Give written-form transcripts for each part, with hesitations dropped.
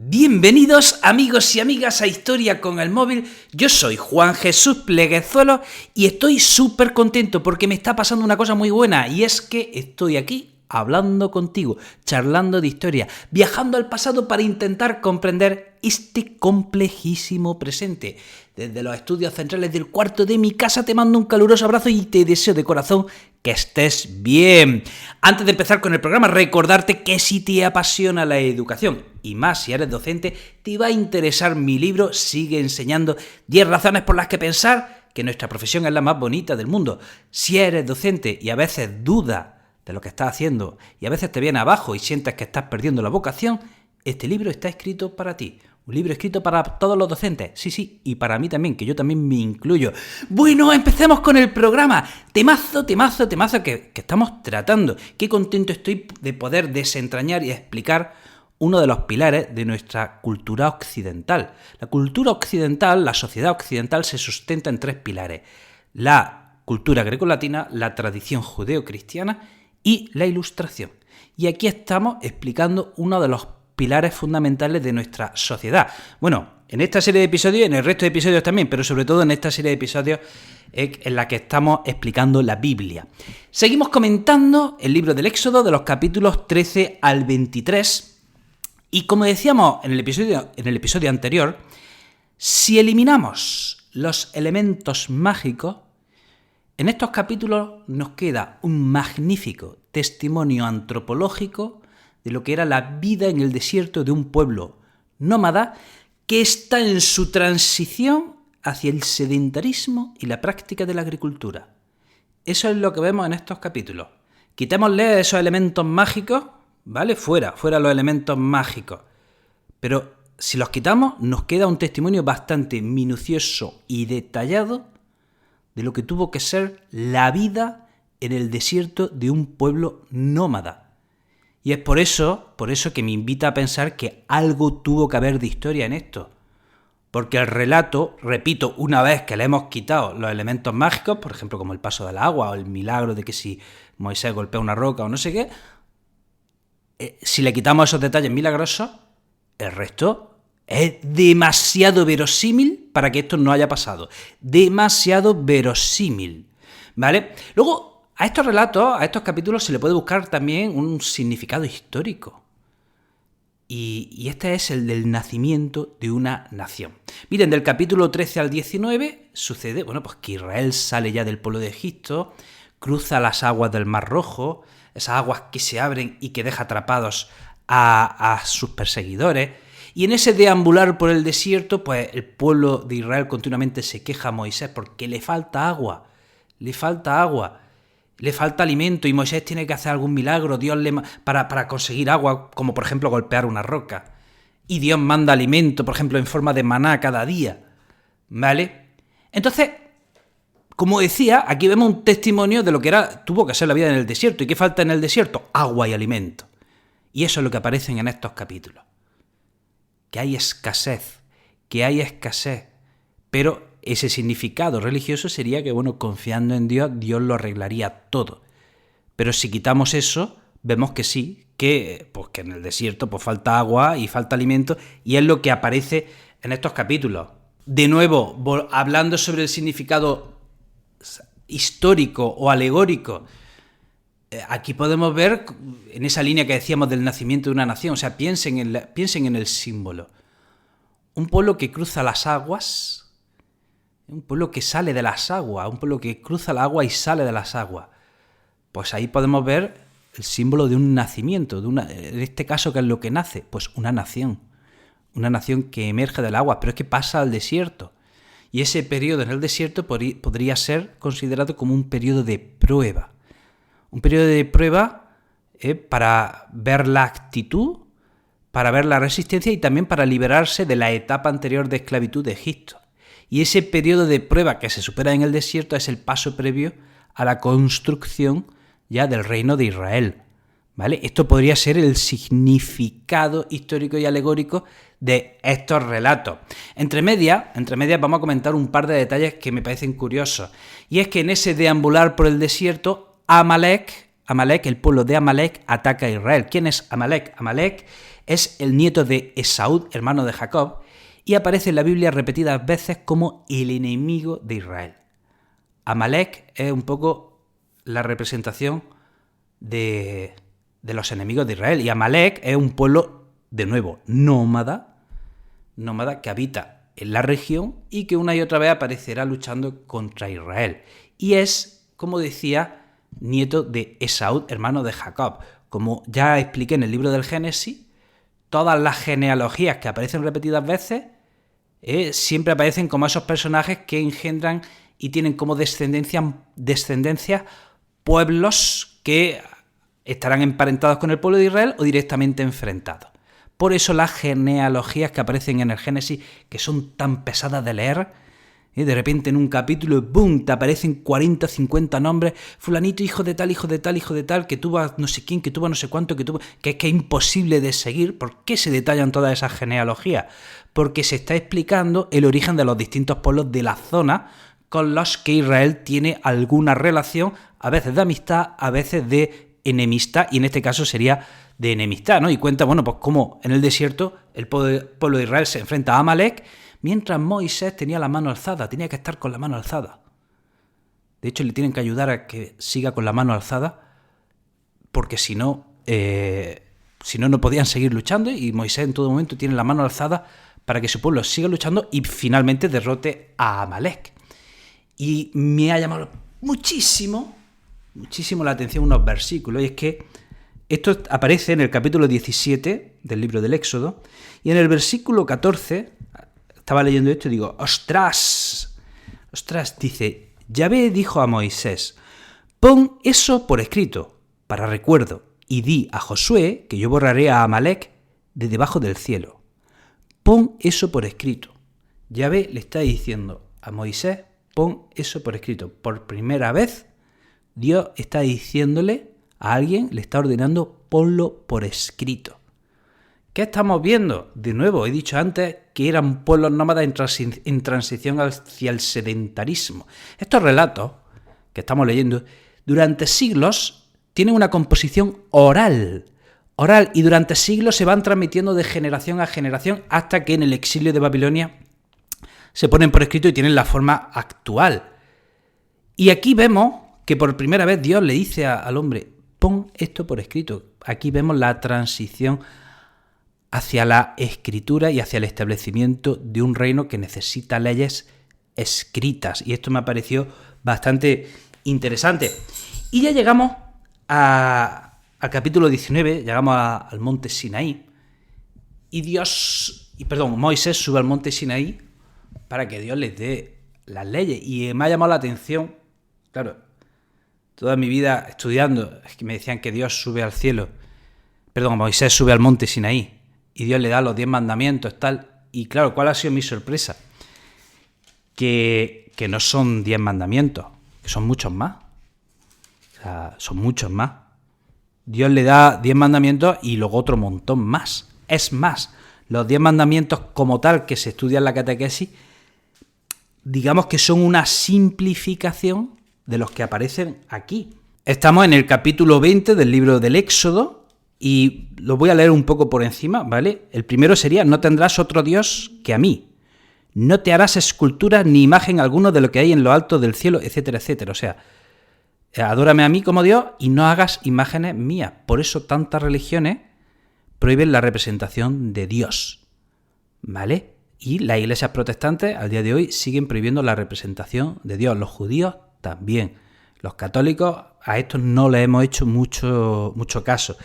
Bienvenidos amigos y amigas a Historia con el Móvil. Yo soy Juan Jesús Pleguezuelo y estoy súper contento porque me está pasando una cosa muy buena, y es que estoy aquí hablando contigo, charlando de historia, viajando al pasado para intentar comprender este complejísimo presente. Desde los estudios centrales del cuarto de mi casa te mando un caluroso abrazo y te deseo de corazón que estés bien. Antes de empezar con el programa, recordarte que si te apasiona la educación, y más si eres docente, te va a interesar mi libro Sigue enseñando, 10 razones por las que pensar que nuestra profesión es la más bonita del mundo. Si eres docente y a veces dudas de lo que estás haciendo y a veces te viene abajo y sientes que estás perdiendo la vocación, este libro está escrito para ti. Un libro escrito para todos los docentes, sí, y para mí también, que yo también me incluyo. Bueno, empecemos con el programa. Temazo que estamos tratando. Qué contento estoy de poder desentrañar y explicar uno de los pilares de nuestra cultura occidental. La cultura occidental, la sociedad occidental, se sustenta en 3 pilares. La cultura grecolatina, la tradición judeo-cristiana y la ilustración. Y aquí estamos explicando uno de los pilares fundamentales de nuestra sociedad. Bueno, en esta serie de episodios y en el resto de episodios también, pero sobre todo en esta serie de episodios en la que estamos explicando la Biblia. Seguimos comentando el libro del Éxodo, de los capítulos 13 al 23, y como decíamos en el episodio anterior, si eliminamos los elementos mágicos, en estos capítulos nos queda un magnífico testimonio antropológico de lo que era la vida en el desierto de un pueblo nómada que está en su transición hacia el sedentarismo y la práctica de la agricultura. Eso es lo que vemos en estos capítulos. Quitémosle esos elementos mágicos, ¿vale? Fuera los elementos mágicos. Pero si los quitamos, nos queda un testimonio bastante minucioso y detallado de lo que tuvo que ser la vida en el desierto de un pueblo nómada. Y es por eso que me invita a pensar que algo tuvo que haber de historia en esto. Porque el relato, repito, una vez que le hemos quitado los elementos mágicos, por ejemplo, como el paso del agua o el milagro de que si Moisés golpea una roca o no sé qué, si le quitamos esos detalles milagrosos, el resto es demasiado verosímil para que esto no haya pasado. Demasiado verosímil, ¿vale? Luego, a estos relatos, a estos capítulos se le puede buscar también un significado histórico. Y este es el del nacimiento de una nación. Miren, del capítulo 13 al 19 sucede, pues que Israel sale ya del pueblo de Egipto, cruza las aguas del Mar Rojo, esas aguas que se abren y que deja atrapados a sus perseguidores. Y en ese deambular por el desierto, pues el pueblo de Israel continuamente se queja a Moisés porque le falta agua, le falta alimento y Moisés tiene que hacer algún milagro para conseguir agua, como por ejemplo golpear una roca. Y Dios manda alimento, por ejemplo, en forma de maná cada día, ¿vale? Entonces, como decía, aquí vemos un testimonio de lo que tuvo que ser la vida en el desierto. ¿Y qué falta en el desierto? Agua y alimento. Y eso es lo que aparece en estos capítulos. Que hay escasez, pero ese significado religioso sería que, confiando en Dios, Dios lo arreglaría todo. Pero si quitamos eso, vemos que sí, que en el desierto falta agua y falta alimento, y es lo que aparece en estos capítulos. De nuevo, hablando sobre el significado histórico o alegórico, aquí podemos ver en esa línea que decíamos del nacimiento de una nación. O sea, piensen en el símbolo. Un pueblo que cruza las aguas, un pueblo que sale de las aguas, un pueblo que cruza el agua y sale de las aguas. Pues ahí podemos ver el símbolo de un nacimiento, en este caso, ¿qué es lo que nace? Pues una nación que emerge del agua, pero es que pasa al desierto. Y ese periodo en el desierto podría ser considerado como un periodo de prueba. Un periodo de prueba para ver la actitud, para ver la resistencia y también para liberarse de la etapa anterior de esclavitud de Egipto. Y ese periodo de prueba que se supera en el desierto es el paso previo a la construcción ya del reino de Israel, ¿vale? Esto podría ser el significado histórico y alegórico de estos relatos. Entre medias vamos a comentar un par de detalles que me parecen curiosos. Y es que en ese deambular por el desierto, Amalek, el pueblo de Amalek, ataca a Israel. ¿Quién es Amalek? Amalek es el nieto de Esaú, hermano de Jacob, y aparece en la Biblia repetidas veces como el enemigo de Israel. Amalek es un poco la representación de los enemigos de Israel, y Amalek es un pueblo, de nuevo, nómada que habita en la región y que una y otra vez aparecerá luchando contra Israel. Y es, como decía, nieto de Esaú, hermano de Jacob. Como ya expliqué en el libro del Génesis, todas las genealogías que aparecen repetidas veces siempre aparecen como esos personajes que engendran y tienen como descendencia pueblos que estarán emparentados con el pueblo de Israel o directamente enfrentados. Por eso las genealogías que aparecen en el Génesis, que son tan pesadas de leer, de repente en un capítulo, ¡boom!, te aparecen 40 o 50 nombres, fulanito, hijo de tal, hijo de tal, hijo de tal, que tuvo no sé quién, que tuvo no sé cuánto, que es imposible de seguir. ¿Por qué se detallan todas esas genealogías? Porque se está explicando el origen de los distintos pueblos de la zona con los que Israel tiene alguna relación, a veces de amistad, a veces de enemistad, y en este caso sería de enemistad, ¿no? Y cuenta, bueno, pues cómo en el desierto el pueblo de Israel se enfrenta a Amalek, mientras Moisés tenía la mano alzada, tenía que estar con la mano alzada. De hecho, le tienen que ayudar a que siga con la mano alzada, porque si no, no podían seguir luchando, y Moisés en todo momento tiene la mano alzada para que su pueblo siga luchando y finalmente derrote a Amalek. Y me ha llamado muchísimo la atención unos versículos, y es que esto aparece en el capítulo 17 del libro del Éxodo, y en el versículo 14, estaba leyendo esto y digo, ¡ostras! Dice, Yahvé dijo a Moisés, pon eso por escrito, para recuerdo, y di a Josué que yo borraré a Amalek de debajo del cielo. Pon eso por escrito. Yahvé le está diciendo a Moisés, pon eso por escrito. Por primera vez, Dios está diciéndole a alguien, le está ordenando, ponlo por escrito. ¿Qué estamos viendo? De nuevo, he dicho antes que eran pueblos nómadas en transición hacia el sedentarismo. Estos relatos que estamos leyendo, durante siglos tienen una composición oral, y durante siglos se van transmitiendo de generación a generación hasta que en el exilio de Babilonia se ponen por escrito y tienen la forma actual. Y aquí vemos que por primera vez Dios le dice al hombre, pon esto por escrito. Aquí vemos la transición hacia la escritura y hacia el establecimiento de un reino que necesita leyes escritas. Y esto me pareció bastante interesante. Y ya llegamos al capítulo 19, llegamos al monte Sinaí. Y Moisés sube al monte Sinaí para que Dios les dé las leyes. Y me ha llamado la atención, claro, toda mi vida estudiando, es que me decían que Moisés sube al monte Sinaí y Dios le da los 10 mandamientos, tal. Y claro, ¿cuál ha sido mi sorpresa? Que no son 10 mandamientos, que son muchos más. O sea, son muchos más. Dios le da 10 mandamientos y luego otro montón más. Es más, los 10 mandamientos como tal que se estudia en la catequesis, digamos que son una simplificación de los que aparecen aquí. Estamos en el capítulo 20 del libro del Éxodo y lo voy a leer un poco por encima, ¿vale? El primero sería, no tendrás otro Dios que a mí. No te harás escultura ni imagen alguna de lo que hay en lo alto del cielo, etcétera, etcétera. O sea, adórame a mí como Dios y no hagas imágenes mías. Por eso tantas religiones prohíben la representación de Dios, ¿vale? Y las iglesias protestantes al día de hoy siguen prohibiendo la representación de Dios. Los judíos también. Los católicos a estos no les hemos hecho mucho caso.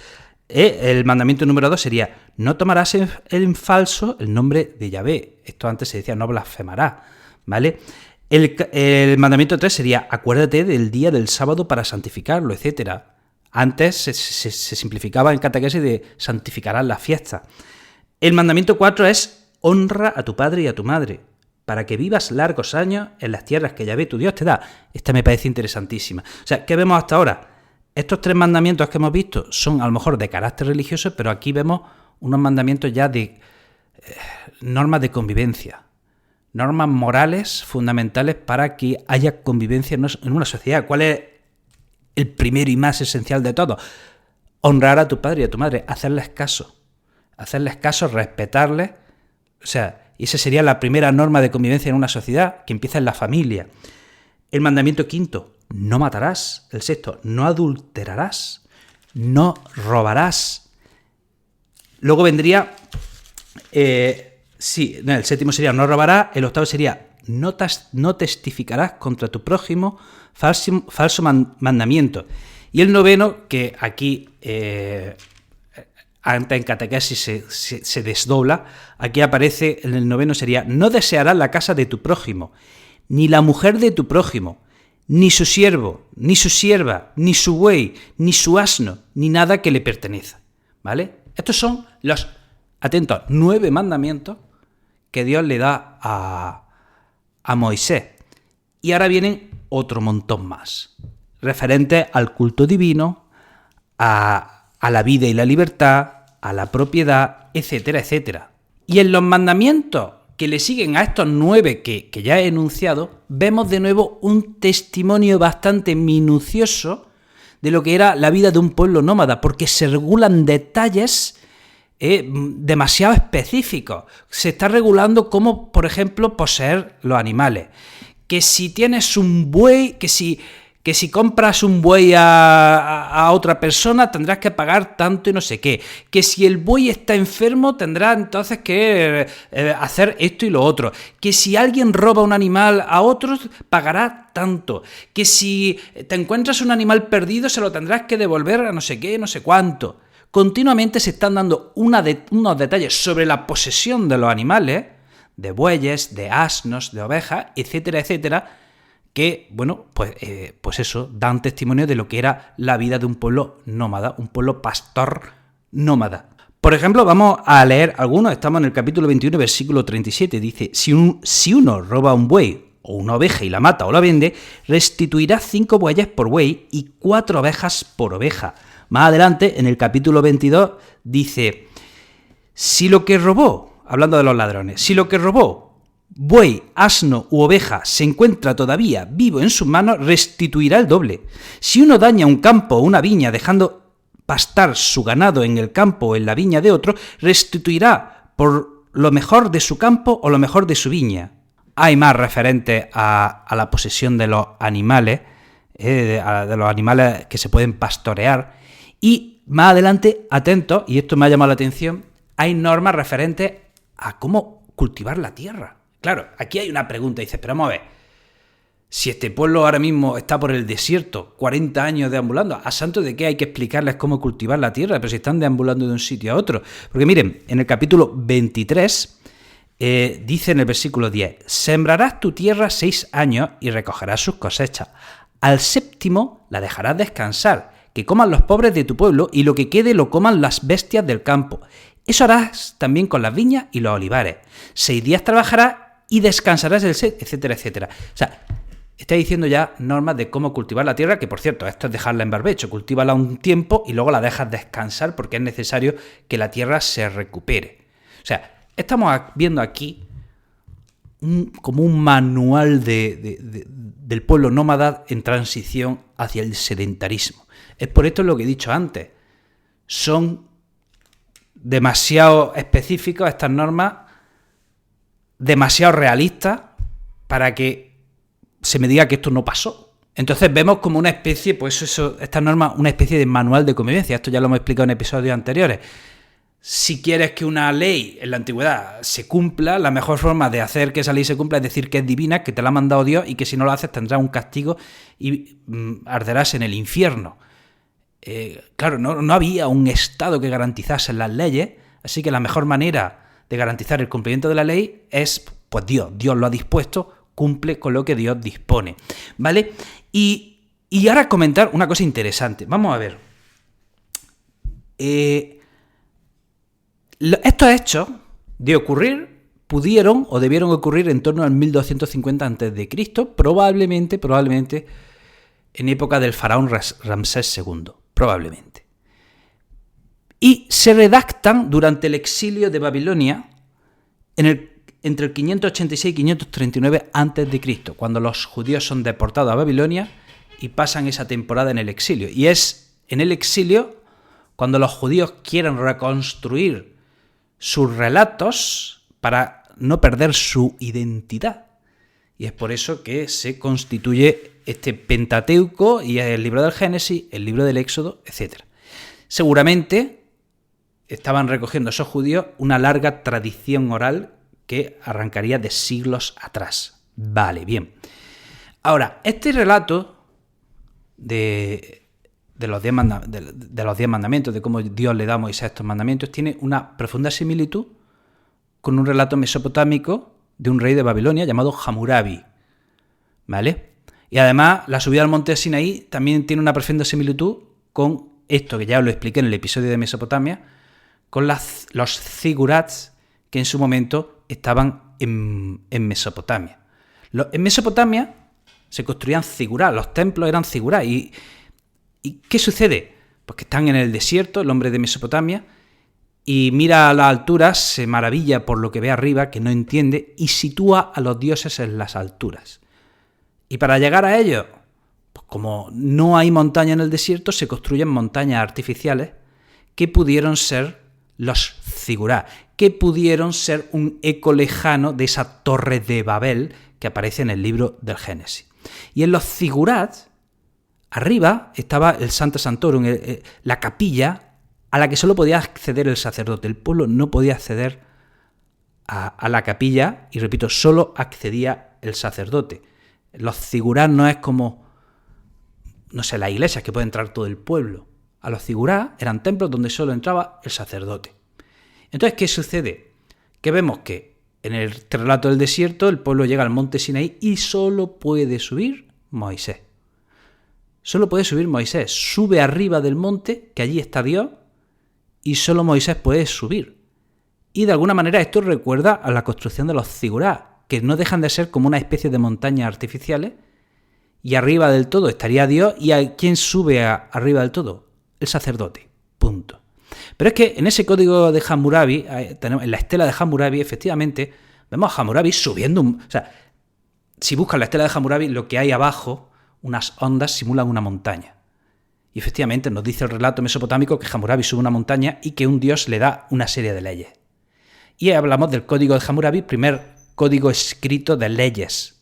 El mandamiento número 2 sería, no tomarás en falso el nombre de Yahvé. Esto antes se decía, no blasfemarás, ¿vale? El mandamiento 3 sería, acuérdate del día del sábado para santificarlo, etcétera. Antes se simplificaba en catequesis de santificarás la fiesta. El mandamiento 4 es, honra a tu padre y a tu madre, para que vivas largos años en las tierras que Yahvé tu Dios te da. Esta me parece interesantísima. O sea, ¿qué vemos hasta ahora? Estos 3 mandamientos que hemos visto son a lo mejor de carácter religioso, pero aquí vemos unos mandamientos ya de normas de convivencia, normas morales fundamentales para que haya convivencia en una sociedad. ¿Cuál es el primero y más esencial de todo? Honrar a tu padre y a tu madre, hacerles caso. hacerles caso, respetarles. O sea, esa sería la primera norma de convivencia en una sociedad, que empieza en la familia. El mandamiento quinto, no matarás. El sexto, no adulterarás. No robarás. Luego vendría... el séptimo sería no robarás. El octavo sería no testificarás contra tu prójimo. Falso mandamiento. Y el noveno, que aquí... antes en catequesis se desdobla, aquí aparece en el noveno sería no desearás la casa de tu prójimo, ni la mujer de tu prójimo, ni su siervo, ni su sierva, ni su buey, ni su asno, ni nada que le pertenezca. ¿Vale? Estos son los, atentos, 9 mandamientos que Dios le da a Moisés. Y ahora vienen otro montón más, referentes al culto divino, a la vida y la libertad, a la propiedad, etcétera, etcétera. Y en los mandamientos que le siguen a estos 9 que ya he enunciado, vemos de nuevo un testimonio bastante minucioso de lo que era la vida de un pueblo nómada, porque se regulan detalles demasiado específicos. Se está regulando cómo, por ejemplo, poseer los animales. Que si tienes un buey, que si compras un buey a otra persona tendrás que pagar tanto y no sé qué. Que si el buey está enfermo tendrás entonces que hacer esto y lo otro. Que si alguien roba un animal a otros pagará tanto. Que si te encuentras un animal perdido se lo tendrás que devolver a no sé qué, no sé cuánto. Continuamente se están dando unos detalles sobre la posesión de los animales, de bueyes, de asnos, de ovejas, etcétera, etcétera, que, bueno, pues eso, dan testimonio de lo que era la vida de un pueblo nómada, un pueblo pastor nómada. Por ejemplo, vamos a leer algunos, estamos en el capítulo 21, versículo 37, dice, si uno roba un buey o una oveja y la mata o la vende, restituirá 5 bueyes por buey y 4 ovejas por oveja. Más adelante, en el capítulo 22, dice, si lo que robó, hablando de los ladrones, si lo que robó, buey, asno u oveja se encuentra todavía vivo en sus manos, restituirá el doble. Si uno daña un campo o una viña dejando pastar su ganado en el campo o en la viña de otro, restituirá por lo mejor de su campo o lo mejor de su viña. Hay más referentes a la posesión de los animales, de los animales que se pueden pastorear. Y más adelante, atentos, y esto me ha llamado la atención, hay normas referentes a cómo cultivar la tierra. Claro, aquí hay una pregunta, dices, pero vamos a ver, si este pueblo ahora mismo está por el desierto, 40 años deambulando, ¿a santo de qué hay que explicarles cómo cultivar la tierra? Pero si están deambulando de un sitio a otro. Porque miren, en el capítulo 23, dice en el versículo 10, sembrarás tu tierra 6 años y recogerás sus cosechas. Al séptimo la dejarás descansar, que coman los pobres de tu pueblo y lo que quede lo coman las bestias del campo. Eso harás también con las viñas y los olivares. 6 días trabajarás y descansarás el sexto, etcétera, etcétera. O sea, está diciendo ya normas de cómo cultivar la tierra, que por cierto, esto es dejarla en barbecho, cultívala un tiempo y luego la dejas descansar porque es necesario que la tierra se recupere. O sea, estamos viendo aquí como un manual del pueblo nómada en transición hacia el sedentarismo. Es por esto lo que he dicho antes. Son demasiado específicas estas normas, demasiado realistas para que se me diga que esto no pasó. Entonces vemos como una especie, pues eso, esta norma, una especie de manual de convivencia. Esto ya lo hemos explicado en episodios anteriores. Si quieres que una ley en la antigüedad se cumpla, la mejor forma de hacer que esa ley se cumpla es decir que es divina, que te la ha mandado Dios y que si no lo haces tendrás un castigo y arderás en el infierno. Claro, no había un Estado que garantizase las leyes, así que la mejor manera de garantizar el cumplimiento de la ley es, pues Dios lo ha dispuesto, cumple con lo que Dios dispone, ¿vale? Y ahora comentar una cosa interesante. Vamos a ver. Estos hechos de ocurrir pudieron o debieron ocurrir en torno al 1250 a.C., probablemente en época del faraón Ramsés II, probablemente. Y se redactan durante el exilio de Babilonia entre el 586 y 539 a.C., cuando los judíos son deportados a Babilonia y pasan esa temporada en el exilio. Y es en el exilio cuando los judíos quieren reconstruir sus relatos para no perder su identidad. Y es por eso que se constituye este Pentateuco y el libro del Génesis, el libro del Éxodo, etc. Seguramente estaban recogiendo esos judíos una larga tradición oral que arrancaría de siglos atrás. Vale, bien. Ahora, este relato de los 10 mandamientos, de cómo Dios le da a Moisés estos mandamientos, tiene una profunda similitud con un relato mesopotámico de un rey de Babilonia llamado Hammurabi, ¿vale? Y además, la subida al monte Sinaí también tiene una profunda similitud con esto, que ya os lo expliqué en el episodio de Mesopotamia, con los zigurats que en su momento estaban en Mesopotamia. En Mesopotamia se construían zigurats, los templos eran zigurats. ¿Y qué sucede? Pues que están en el desierto, el hombre de Mesopotamia, y mira a las alturas, se maravilla por lo que ve arriba, que no entiende, y sitúa a los dioses en las alturas. Y para llegar a ellos, pues como no hay montaña en el desierto, se construyen montañas artificiales que pudieron ser los zigurats, que pudieron ser un eco lejano de esa torre de Babel que aparece en el libro del Génesis. Y en los zigurats, arriba estaba el Sancta Sanctorum, la capilla a la que solo podía acceder el sacerdote. El pueblo no podía acceder a la capilla, y repito, solo accedía el sacerdote. Los zigurats no es como, no sé, las iglesias que puede entrar todo el pueblo. A los zigurats eran templos donde solo entraba el sacerdote. Entonces, ¿qué sucede? Que vemos que en el relato del desierto el pueblo llega al monte Sinaí y solo puede subir Moisés. Solo puede subir Moisés. Sube arriba del monte, que allí está Dios, y solo Moisés puede subir. Y de alguna manera esto recuerda a la construcción de los zigurats, que no dejan de ser como una especie de montañas artificiales, y arriba del todo estaría Dios, y ¿a quién sube arriba del todo? El sacerdote. Punto. Pero es que en ese código de Hammurabi, en la estela de Hammurabi, efectivamente, vemos a Hammurabi subiendo o sea, si buscas la estela de Hammurabi, lo que hay abajo, unas ondas, simulan una montaña. Y efectivamente nos dice el relato mesopotámico que Hammurabi sube una montaña y que un dios le da una serie de leyes. Y hablamos del código de Hammurabi, primer código escrito de leyes.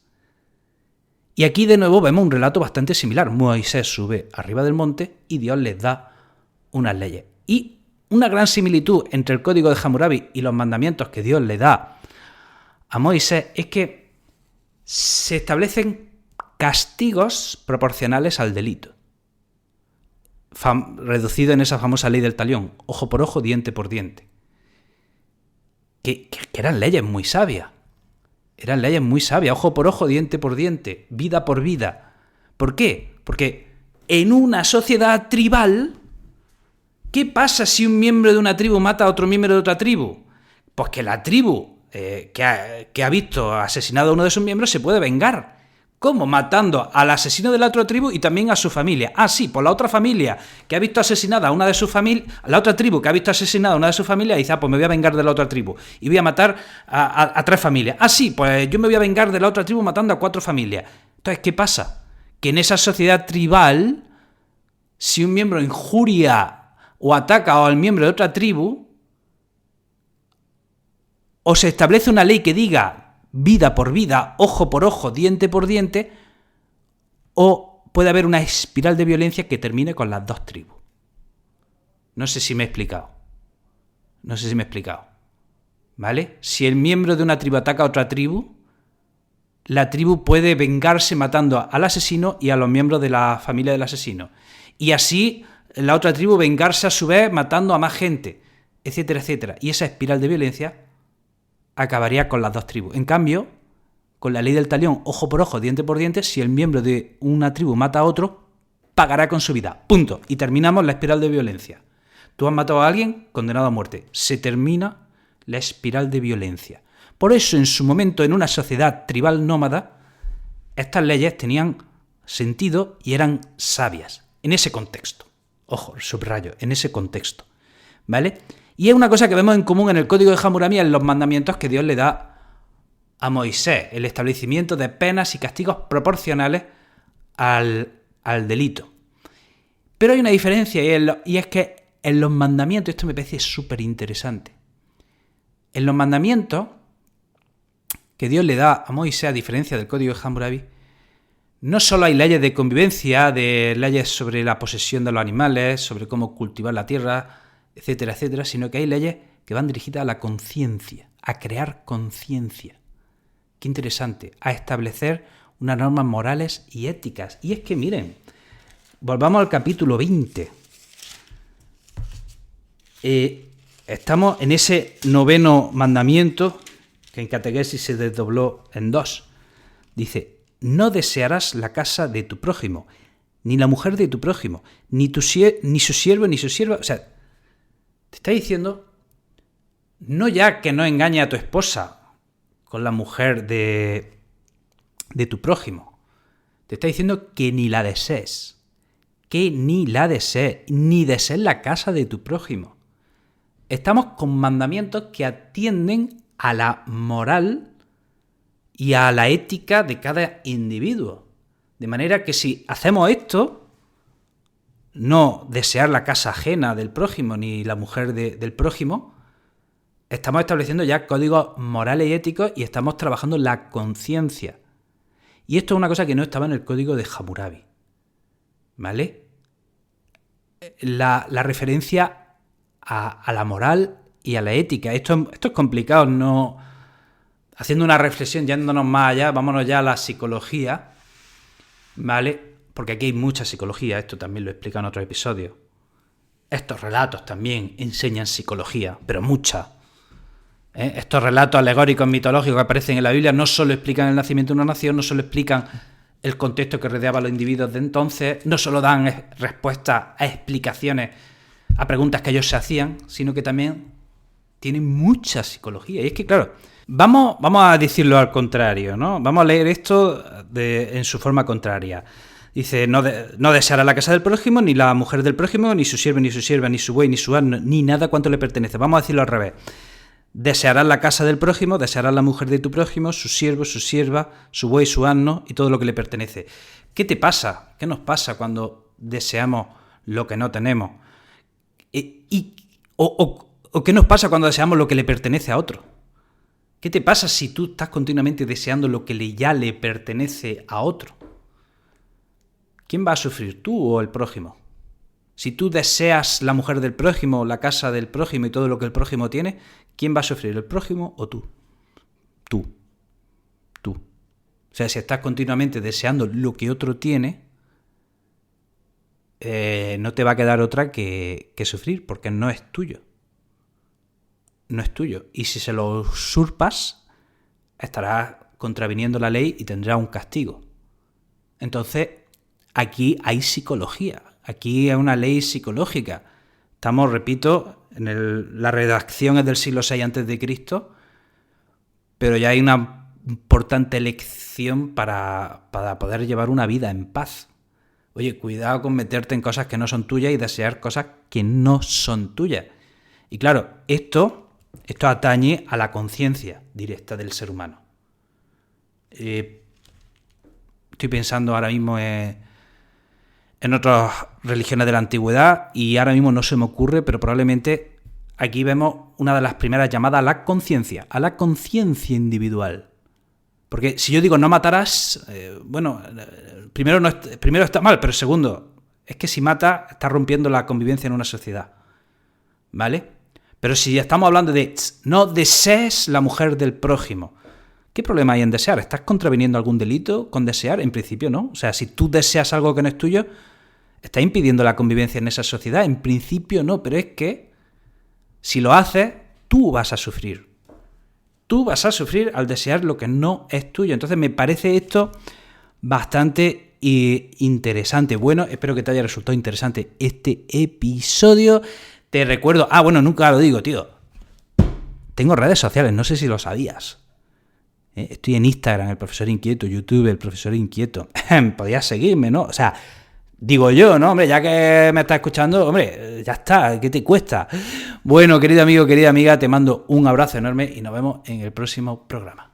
Y aquí de nuevo vemos un relato bastante similar. Moisés sube arriba del monte y Dios les da unas leyes. Y una gran similitud entre el código de Hammurabi y los mandamientos que Dios le da a Moisés es que se establecen castigos proporcionales al delito. Reducido en esa famosa ley del talión, ojo por ojo, diente por diente. Que eran leyes muy sabias. Eran leyes muy sabias, ojo por ojo, diente por diente, vida por vida. ¿Por qué? Porque en una sociedad tribal, ¿qué pasa si un miembro de una tribu mata a otro miembro de otra tribu? Pues que la tribu que ha visto asesinado a uno de sus miembros se puede vengar. ¿Cómo? Matando al asesino de la otra tribu y también a su familia. Ah, sí, pues la otra familia que ha visto asesinada a una de sus familias, la otra tribu que ha visto asesinada a una de sus familias, dice, pues me voy a vengar de la otra tribu y voy a matar a 3 familias. Ah, sí, pues yo me voy a vengar de la otra tribu matando a 4 familias. Entonces, ¿qué pasa? Que en esa sociedad tribal, si un miembro injuria o ataca al miembro de otra tribu, o se establece una ley que diga vida por vida, ojo por ojo, diente por diente, o puede haber una espiral de violencia que termine con las 2 tribus. No sé si me he explicado. ¿Vale? Si el miembro de una tribu ataca a otra tribu, la tribu puede vengarse matando al asesino y a los miembros de la familia del asesino. Y así la otra tribu vengarse a su vez matando a más gente, etcétera, etcétera. Y esa espiral de violencia acabaría con las 2 tribus. En cambio, con la ley del talión, ojo por ojo, diente por diente, si el miembro de una tribu mata a otro, pagará con su vida. Punto. Y terminamos la espiral de violencia. Tú has matado a alguien, condenado a muerte. Se termina la espiral de violencia. Por eso, en su momento, en una sociedad tribal nómada, estas leyes tenían sentido y eran sabias. En ese contexto. Ojo, subrayo, en ese contexto. ¿Vale? Y es una cosa que vemos en común en el código de Hammurabi, en los mandamientos que Dios le da a Moisés, el establecimiento de penas y castigos proporcionales al delito. Pero hay una diferencia, y es que en los mandamientos, esto me parece súper interesante, en los mandamientos que Dios le da a Moisés, a diferencia del Código de Hammurabi, no solo hay leyes de convivencia, de leyes sobre la posesión de los animales, sobre cómo cultivar la tierra, etcétera, etcétera, sino que hay leyes que van dirigidas a la conciencia, a crear conciencia. Qué interesante, a establecer unas normas morales y éticas. Y es que, miren, volvamos al capítulo 20. Estamos en ese 9º mandamiento, que en catequesis se desdobló en 2. Dice: no desearás la casa de tu prójimo, ni la mujer de tu prójimo, ni su siervo ni su sierva. O sea, te está diciendo, no ya que no engañe a tu esposa con la mujer de tu prójimo. Te está diciendo que ni la desees. Que ni la desees, ni desees la casa de tu prójimo. Estamos con mandamientos que atienden a la moral y a la ética de cada individuo. De manera que si hacemos esto, no desear la casa ajena del prójimo ni la mujer del prójimo, estamos estableciendo ya códigos morales y éticos y estamos trabajando la conciencia. Y esto es una cosa que no estaba en el Código de Hammurabi. ¿Vale? La referencia a la moral y a la ética. Esto es complicado, no... Haciendo una reflexión, yéndonos más allá, vámonos ya a la psicología, ¿vale? Porque aquí hay mucha psicología, esto también lo explica en otro episodio. Estos relatos también enseñan psicología, pero mucha. Estos relatos alegóricos, mitológicos que aparecen en la Biblia no solo explican el nacimiento de una nación, no solo explican el contexto que rodeaba a los individuos de entonces, no solo dan respuestas a explicaciones a preguntas que ellos se hacían, sino que también tienen mucha psicología. Y es que, claro, vamos a decirlo al contrario, ¿no? Vamos a leer esto en su forma contraria. Dice: no deseará la casa del prójimo, ni la mujer del prójimo, ni su siervo, ni su sierva, ni su buey, ni su asno, ni nada cuanto le pertenece. Vamos a decirlo al revés. Desearás la casa del prójimo, desearás la mujer de tu prójimo, su siervo, su sierva, su buey, su asno y todo lo que le pertenece. ¿Qué te pasa? ¿Qué nos pasa cuando deseamos lo que no tenemos? ¿O qué nos pasa cuando deseamos lo que le pertenece a otro? ¿Qué te pasa si tú estás continuamente deseando lo que ya le pertenece a otro? ¿Quién va a sufrir, tú o el prójimo? Si tú deseas la mujer del prójimo, la casa del prójimo y todo lo que el prójimo tiene, ¿quién va a sufrir, el prójimo o tú? Tú. O sea, si estás continuamente deseando lo que otro tiene, no te va a quedar otra que sufrir, porque no es tuyo. No es tuyo. Y si se lo usurpas, estarás contraviniendo la ley y tendrás un castigo. Entonces, aquí hay psicología. Aquí hay una ley psicológica. Estamos, repito, la redacción es del siglo VI a.C., pero ya hay una importante lección para poder llevar una vida en paz. Oye, cuidado con meterte en cosas que no son tuyas y desear cosas que no son tuyas. Y claro, esto atañe a la conciencia directa del ser humano. Estoy pensando ahora mismo en otras religiones de la antigüedad y ahora mismo no se me ocurre, pero probablemente aquí vemos una de las primeras llamadas a la conciencia individual. Porque si yo digo no matarás, primero está mal, pero segundo, es que si mata está rompiendo la convivencia en una sociedad, ¿vale? Pero si estamos hablando de no desees la mujer del prójimo, ¿qué problema hay en desear? ¿Estás contraviniendo algún delito con desear? En principio no. O sea, si tú deseas algo que no es tuyo, ¿estás impidiendo la convivencia en esa sociedad? En principio no, pero es que si lo haces, tú vas a sufrir. Tú vas a sufrir al desear lo que no es tuyo. Entonces me parece esto bastante interesante. Bueno, espero que te haya resultado interesante este episodio. Te recuerdo... nunca lo digo, tío. Tengo redes sociales, no sé si lo sabías. Estoy en Instagram, el profesor inquieto, YouTube, el profesor inquieto. Podías seguirme, ¿no? O sea, digo yo, ¿no? Hombre, ya que me estás escuchando, hombre, ya está, ¿qué te cuesta? Bueno, querido amigo, querida amiga, te mando un abrazo enorme y nos vemos en el próximo programa.